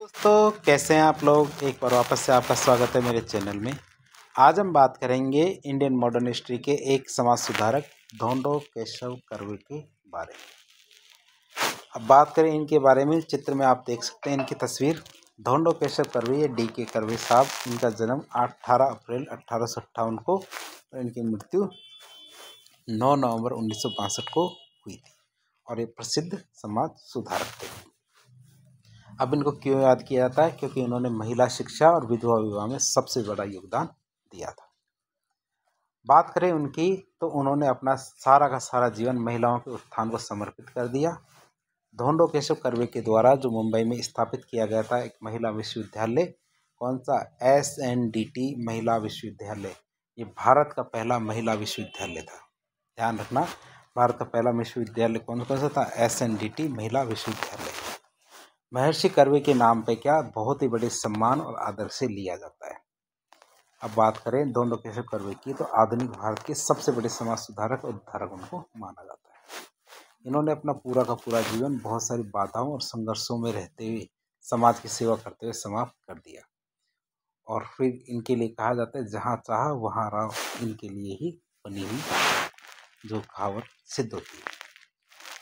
दोस्तों कैसे हैं आप लोग। एक बार वापस से आपका स्वागत है मेरे चैनल में। आज हम बात करेंगे इंडियन मॉडर्न हिस्ट्री के एक समाज सुधारक धोंडो केशव कर्वे के बारे में। अब बात करें इनके बारे में, चित्र में आप देख सकते हैं इनकी तस्वीर। धोंडो केशव कर्वे या डी.के. कर्वे साहब, इनका जन्म 18 अप्रैल 1858 को और इनकी मृत्यु 9 नवंबर 1962 को हुई थी और ये प्रसिद्ध समाज सुधारक थे। अब इनको क्यों याद किया जाता है? क्योंकि इन्होंने महिला शिक्षा और विधवा विवाह में सबसे बड़ा योगदान दिया था। बात करें उनकी, तो उन्होंने अपना सारा का सारा जीवन महिलाओं के उत्थान को समर्पित कर दिया। धोंडो केशव कर्वे के द्वारा जो मुंबई में स्थापित किया गया था एक महिला विश्वविद्यालय, कौन सा? SNDT महिला विश्वविद्यालय। ये भारत का पहला महिला विश्वविद्यालय था। ध्यान रखना, भारत का पहला विश्वविद्यालय कौन सा था? SNDT महिला विश्वविद्यालय। महर्षि कर्वे के नाम पे क्या बहुत ही बड़े सम्मान और आदर से लिया जाता है। अब बात करें धोंडो केशव कर्वे की, तो आधुनिक भारत के सबसे बड़े समाज सुधारक और उद्धारक उनको माना जाता है। इन्होंने अपना पूरा का पूरा जीवन बहुत सारी बाधाओं और संघर्षों में रहते हुए समाज की सेवा करते हुए समाप्त कर दिया और फिर इनके लिए कहा जाता है जहाँ चाहा वहाँ राह इनके लिए ही बनी हुई, जो कहावत सिद्ध होती है।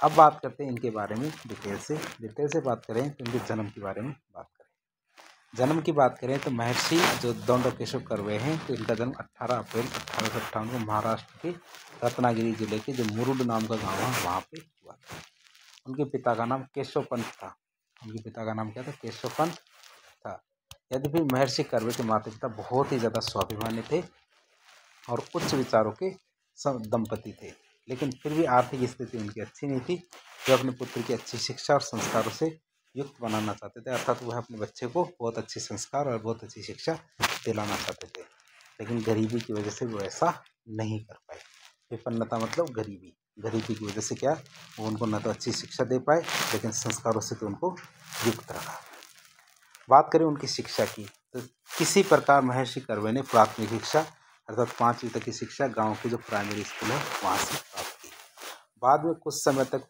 अब बात करते हैं इनके बारे में डिटेल से बात करें तो इनके जन्म के बारे में बात करें। जन्म की बात करें तो महर्षि जो धोंडो केशव कर्वे हैं, तो इनका जन्म 18 अप्रैल 1858 को महाराष्ट्र के रत्नागिरी जिले के जो मुरुड नाम का गांव है वहाँ पे हुआ था। उनके पिता का नाम केशव पंत था। उनके पिता का नाम क्या था? केशव पंत था। यद्यपि महर्षि कर्वे के माता पिता बहुत ही ज़्यादा स्वाभिमानी थे और उच्च विचारों के दंपति थे, लेकिन फिर भी आर्थिक स्थिति उनकी अच्छी नहीं थी। जो अपने पुत्र की अच्छी शिक्षा और संस्कारों से युक्त बनाना चाहते थे, अर्थात वह अपने बच्चे को बहुत अच्छे संस्कार और बहुत अच्छी शिक्षा दिलाना चाहते थे, लेकिन गरीबी की वजह से वो ऐसा नहीं कर पाए। विपन्नता मतलब गरीबी की वजह से क्या, वो उनको न तो अच्छी शिक्षा दे पाए, लेकिन संस्कारों से तो उनको युक्त रखा। बात करें उनकी शिक्षा की, तो किसी प्रकार महर्षि कर्वे ने प्राथमिक शिक्षा अर्थात 5वीं तक की शिक्षा गांव के जो प्राइमरी स्कूल है वहाँ से प्राप्त की। बाद में कुछ समय तक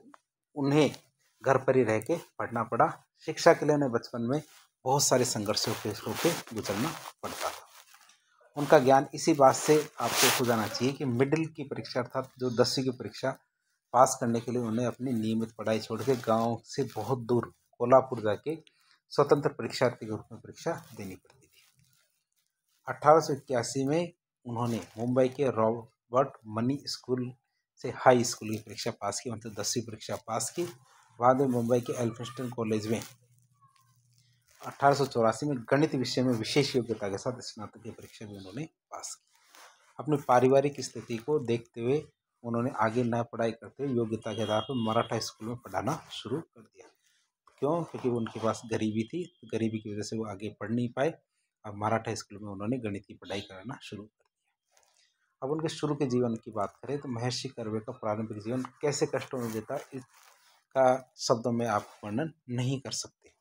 उन्हें घर पर ही रह के पढ़ना पड़ा। शिक्षा के लिए उन्हें बचपन में बहुत सारे संघर्षों के होकर गुजरना पड़ता था। उनका ज्ञान इसी बात से आपको हो जाना चाहिए कि मिडिल की परीक्षा अर्थात जो 10वीं की परीक्षा पास करने के लिए उन्हें अपनी नियमित पढ़ाई छोड़ के गाँव से बहुत दूर कोल्हापुर जाके स्वतंत्र परीक्षार्थी के रूप में परीक्षा देनी पड़ती थी। 1881 में उन्होंने मुंबई के रॉबर्ट मनी स्कूल से हाई स्कूल की परीक्षा पास की, मतलब 10वीं परीक्षा पास की। बाद में मुंबई के एल्फिंस्टन कॉलेज में 1884 में गणित विषय में विशेष योग्यता के साथ स्नातक की परीक्षा भी उन्होंने पास की। अपनी पारिवारिक स्थिति को देखते हुए उन्होंने आगे न पढ़ाई करते हुए योग्यता के आधार पर मराठा स्कूल में पढ़ाना शुरू कर दिया। क्यों? क्योंकि उनके पास गरीबी थी, गरीबी की वजह से वो आगे पढ़ नहीं पाए। अब मराठा स्कूल में उन्होंने गणित की पढ़ाई कराना शुरू कर दिया। अब उनके शुरू के जीवन की बात करें तो महर्षि कर्वे का प्रारंभिक जीवन कैसे कष्टों में बीता, इसका शब्दों में आप वर्णन नहीं कर सकते।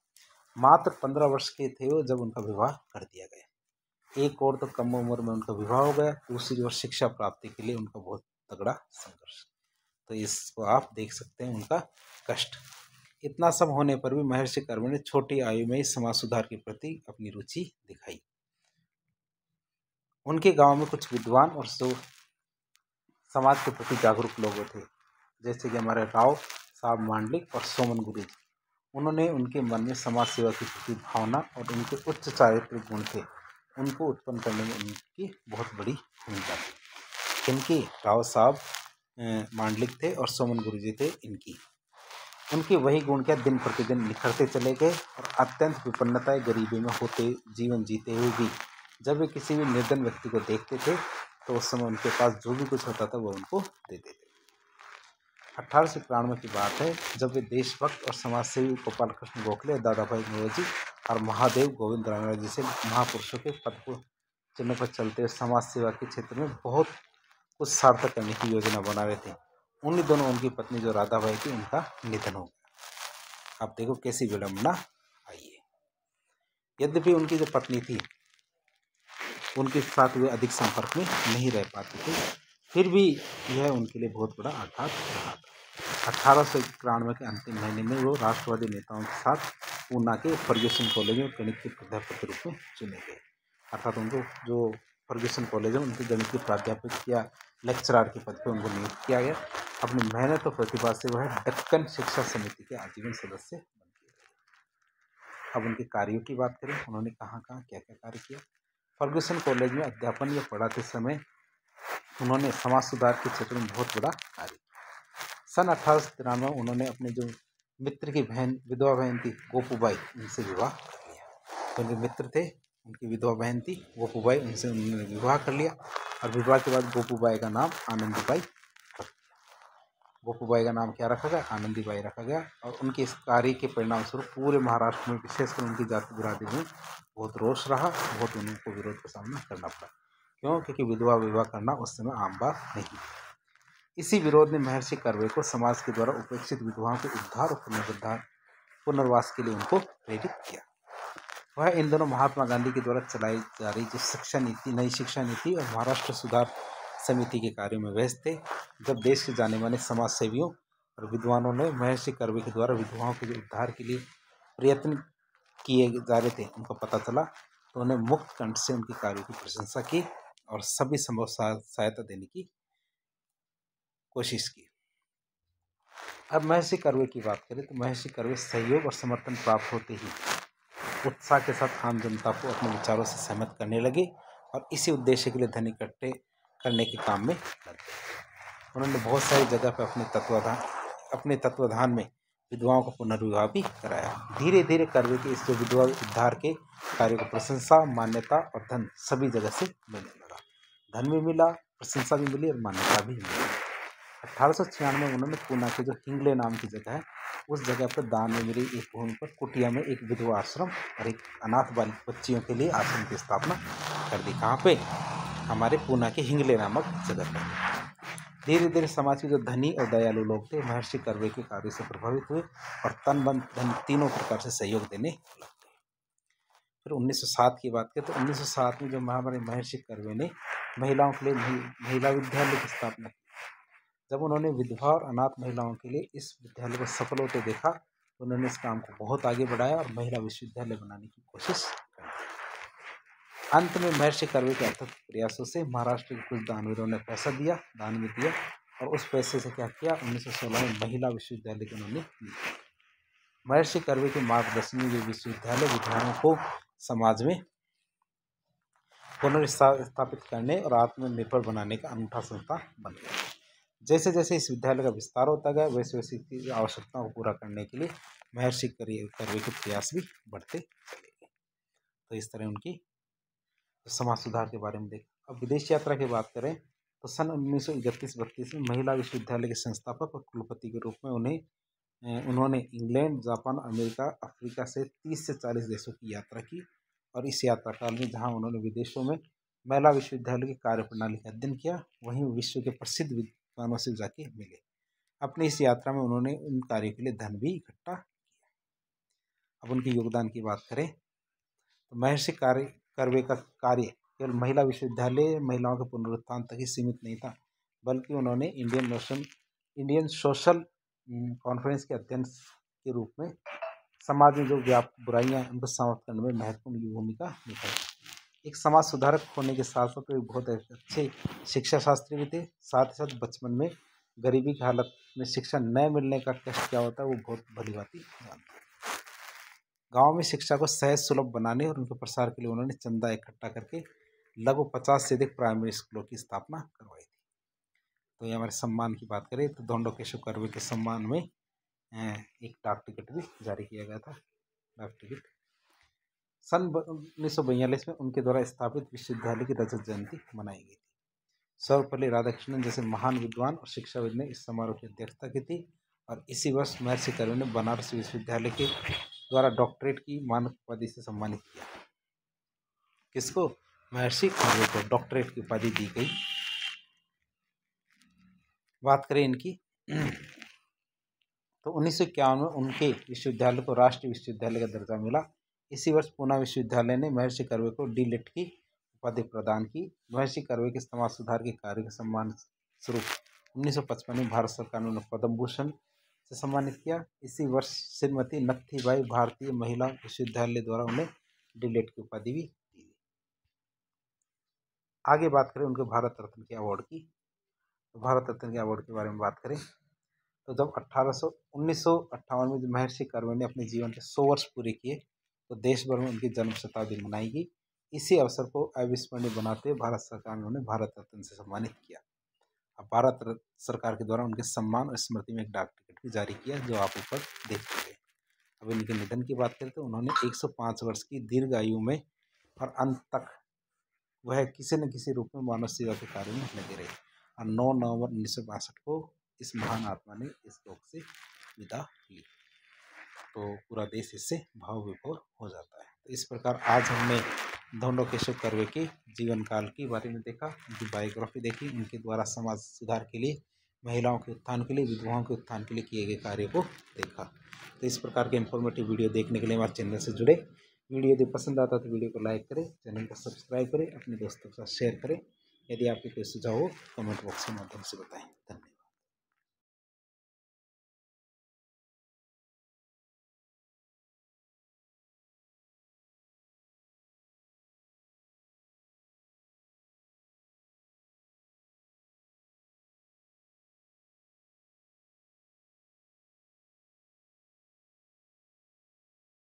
मात्र 15 वर्ष के थे वो जब उनका विवाह कर दिया गया। एक और तो कम उम्र में उनका विवाह हो गया, दूसरी ओर शिक्षा प्राप्ति के लिए उनका बहुत तगड़ा संघर्ष। तो इसको आप देख सकते हैं उनका कष्ट। इतना सब होने पर भी महर्षि कर्वे ने छोटी आयु में ही समाज सुधार के प्रति अपनी रुचि दिखाई। उनके गांव में कुछ विद्वान और समाज के प्रति जागरूक लोग थे, जैसे कि हमारे राव साहब मांडलिक और सोमन गुरु जी। उन्होंने उनके मन में समाज सेवा की प्रति भावना और उनके उच्च चारित्रिक गुण थे, उनको उत्पन्न करने में उनकी बहुत बड़ी भूमिका थी। इनकी राव साहब मांडलिक थे और सोमन गुरु जी थे इनकी। उनके वही गुण क्या दिन प्रतिदिन निखरते चले गए और अत्यंत विपन्नताएं गरीबी में होते जीवन जीते हुए भी जब वे किसी भी निर्धन व्यक्ति को देखते थे तो उस समय उनके पास जो भी कुछ होता था वो उनको देते थे। 1893 की बात है जब वे देशभक्त और समाजसेवी गोपाल कृष्ण गोखले, दादा भाई नौरोजी और महादेव गोविंद रानडे जैसे महापुरुषों के पद को चिन्ह पर चलते हुए समाज सेवा के क्षेत्र में बहुत कुछ सार्थक करने की योजना बना रहे थे। उन्हीं दोनों उनकी पत्नी जो राधाबाई थी उनका निधन हो गया। आप देखो कैसी विडंबना आई है। यद्यपि उनकी जो पत्नी थी उनके साथ वे अधिक संपर्क में नहीं रह पाते थे, फिर भी यह उनके लिए बहुत बड़ा आघात रहा था। 1891 के अंतिम महीने में वो राष्ट्रवादी नेताओं के साथ पूना के फर्ग्यूसन कॉलेज में गणित के प्राध्यापक के रूप में चुने गए। अर्थात उनको जो फर्ग्यूसन कॉलेज है उनके गणित के प्राध्यापक या लेक्चरार के पद पर उनको नियुक्त किया गया। अपनी मेहनत और प्रतिभा से वह दक्कन शिक्षा समिति के आजीवन सदस्य बन गए। अब उनके कार्यों की बात करें, उन्होंने कहाँ कहाँ क्या क्या कार्य किया। फर्ग्यूसन कॉलेज में अध्यापन या पढ़ाते समय उन्होंने समाज सुधार के क्षेत्र में बहुत बड़ा कार्य किया। सन 1893 में उन्होंने अपने जो मित्र की बहन विधवा बहन थी गोपूबाई, उनसे विवाह कर लिया। तो उनके मित्र थे, उनकी विधवा बहन थी गोपूबाई, उनसे उन्होंने विवाह कर लिया और विवाह के बाद गोपूबाई का नाम आनंदीबाई, गोपूबाई का नाम क्या रखा गया, आनंदीबाई रखा गया। और उनके इस कार्य के परिणाम स्वरूप पूरे महाराष्ट्र में विशेषकर उनकी जाति बिरादरी में बहुत रोष रहा, बहुत उनको विरोध का सामना करना पड़ा। क्यों? क्योंकि विधवा विवाह करना उस समय आम बात नहीं थी। इसी विरोध ने महर्षि कर्वे को समाज के द्वारा उपेक्षित विधवाओं के उद्धार और पुनर्वास के लिए उनको प्रेरित किया। वह इन दोनों महात्मा गांधी के द्वारा चलाई जा रही जो शिक्षा नीति, नई शिक्षा नीति और महाराष्ट्र सुधार समिति के कार्यों में व्यस्त थे। जब देश के जाने माने समाज सेवियों और विद्वानों ने महर्षि कर्वे के द्वारा विधवाओं के जो उद्धार के लिए प्रयत्न किए जा रहे थे उनको पता चला, तो उन्हें मुक्त कंठ से उनके कार्यों की प्रशंसा की और सभी संभव सहायता देने की कोशिश की। अब महर्षि कर्वे की बात करें तो महर्षि कर्वे सहयोग और समर्थन प्राप्त होते ही उत्साह के साथ आम जनता को अपने विचारों से सहमत करने लगे और इसी उद्देश्य के लिए धन इकट्ठे करने के काम में लग गए। उन्होंने बहुत सारी जगह पर अपने तत्वाधान में विधवाओं को पुनर्विवाह भी कराया। धीरे धीरे कर्वे के इस जो विधवा उद्धार के कार्य को प्रशंसा, मान्यता और धन सभी जगह से मिलने लगा। धन भी मिला, प्रशंसा भी मिली और मान्यता भी मिली। 1896 में उन्होंने पूना के जो हिंगले नाम की जगह है उस जगह पर दान में मिली एक भूमि पर कुटिया में एक विधवा आश्रम और एक अनाथ बालिक बच्चियों के लिए आश्रम की स्थापना कर दी। कहाँ पे? हमारे पूना के हिंगले नामक जगह पर। धीरे धीरे समाज के जो धनी और दयालु लोग थे महर्षि कर्वे के कार्य से प्रभावित हुए और तन मन धन तीनों प्रकार से सहयोग देने लग गए। फिर 1907 की बात करें तो 1907 में जो हमारे महर्षि कर्वे ने महिलाओं के लिए महिला विद्यालय की स्थापना की। जब उन्होंने विधवा और अनाथ महिलाओं के लिए इस विद्यालय को सफल होते देखा तो उन्होंने इस काम को बहुत आगे बढ़ाया और महिला विश्वविद्यालय बनाने की कोशिश की। अंत में महर्षि कर्वे के अथक प्रयासों से महाराष्ट्र के कुछ दानवीरों ने पैसा दिया, दान में दिया और उस पैसे से क्या किया, 1916 में महिला विश्वविद्यालय को उन्होंने दिया। महर्षि कर्वे के मार्गदर्शन में ये विश्वविद्यालय विधवाओं को समाज में पुनर्स्थापित करने और आत्मनिर्भर बनाने का अनूठा संस्था बन गया। जैसे जैसे इस विद्यालय का विस्तार होता गया वैसे वैसे इसकी आवश्यकताओं को पूरा करने के लिए महर्षि कर्वे के प्रयास भी बढ़ते चले गए। तो इस तरह उनकी समाज सुधार के बारे में देखा। अब विदेश यात्रा की बात करें तो सन 1931-32 में महिला विश्वविद्यालय के संस्थापक और कुलपति के रूप में उन्होंने इंग्लैंड, जापान, अमेरिका, अफ्रीका से 30 से 40 देशों की यात्रा की और इस यात्रा काल में जहां उन्होंने विदेशों में महिला विश्वविद्यालय की कार्यप्रणाली का अध्ययन किया वहीं विश्व के प्रसिद्ध विद्वानों से जाके मिले। अपनी इस यात्रा में उन्होंने उन कार्यों के लिए धन भी इकट्ठा किया। अब उनके योगदान की बात करें तो महर्षि कर्वे का कार्य केवल महिला विश्वविद्यालय, महिलाओं के पुनरुत्थान तक ही सीमित नहीं था, बल्कि उन्होंने इंडियन सोशल कॉन्फ्रेंस के अध्ययन के रूप में समाज में जो व्याप्त बुराइयां उनको समाप्त करने में महत्वपूर्ण भूमिका निभाई। एक समाज सुधारक होने के साथ साथ वे बहुत अच्छे शिक्षा शास्त्री भी थे। साथ ही साथ बचपन में गरीबी की हालत में शिक्षा न मिलने का कष्ट क्या होता है वो बहुत भली भांति जानते। गांव में शिक्षा को सहज सुलभ बनाने और उनके प्रसार के लिए उन्होंने चंदा इकट्ठा करके लगभग 50 से अधिक प्राइमरी स्कूलों की स्थापना करवाई थी। तो ये हमारे सम्मान की बात करें तो धोंडो केशव कर्वे के सम्मान में एक डाक टिकट भी जारी किया गया था। डाक टिकट सन 1942 में उनके द्वारा स्थापित विश्वविद्यालय की रजत जयंती मनाई गई थी। सर्वपल्ली राधाकृष्णन जैसे महान विद्वान और शिक्षाविद ने इस समारोह की अध्यक्षता की थी और इसी वर्ष महर्षि कर्वे ने बनारस विश्वविद्यालय के द्वारा डॉक्टरेट की मानद उपाधि से सम्मानित किया। किसको? महर्षि कर्वे को डॉक्टरेट की उपाधि दी गई। बात करें इनकी तो 1951 में उनके विश्वविद्यालय को राष्ट्रीय विश्वविद्यालय का दर्जा मिला। इसी वर्ष पूना विश्वविद्यालय ने महर्षि कर्वे को डी.लिट की उपाधि प्रदान की। महर्षि कर्वे के समाज सुधार के कार्य के सम्मान स्वरूप 1955 में भारत सरकार ने उन्हें पद्म भूषण से सम्मानित किया। इसी वर्ष श्रीमती नत्थीबाई भारतीय महिला विश्वविद्यालय द्वारा उन्हें डीलिट की उपाधि भी दी गई। आगे बात करें उनके भारत रत्न के अवार्ड की, तो भारत रत्न के अवार्ड के बारे में बात करें तो जब 1958 में जब महर्षि कर्वे ने अपने जीवन के 100 वर्ष पूरे किए तो देश भर में उनकी जन्म शताब्दी मनाई गई। इसी अवसर को अविस्मरणीय बनाते हुए भारत सरकार ने उन्हें भारत रत्न से सम्मानित किया। अब भारत सरकार के द्वारा उनके सम्मान और स्मृति में एक डाक टिकट भी जारी किया, जो आप ऊपर देख सकते हैं। अब इनके निधन की बात करें तो उन्होंने 105 वर्ष की दीर्घ आयु में और अंत तक वह किसी न किसी रूप में मानव सेवा के कार्य में लगे रहे और 9 नवंबर 1962 को इस महान आत्मा ने इस लोक से विदा ली। तो पूरा देश इससे भाव विभोर हो जाता है। तो इस प्रकार आज हमने धोंडो केशव कर्वे के जीवन काल के बारे में देखा, उनकी बायोग्राफी देखी, उनके द्वारा समाज सुधार के लिए, महिलाओं के उत्थान के लिए, विधवाओं के उत्थान के लिए किए गए कार्य को देखा। तो इस प्रकार के इन्फॉर्मेटिव वीडियो देखने के लिए हमारे चैनल से जुड़े। वीडियो यदि पसंद आता तो वीडियो को लाइक करें, चैनल को सब्सक्राइब करें, अपने दोस्तों के साथ शेयर करें। यदि आपके कोई सुझाव हो कमेंट बॉक्स के माध्यम से बताएं।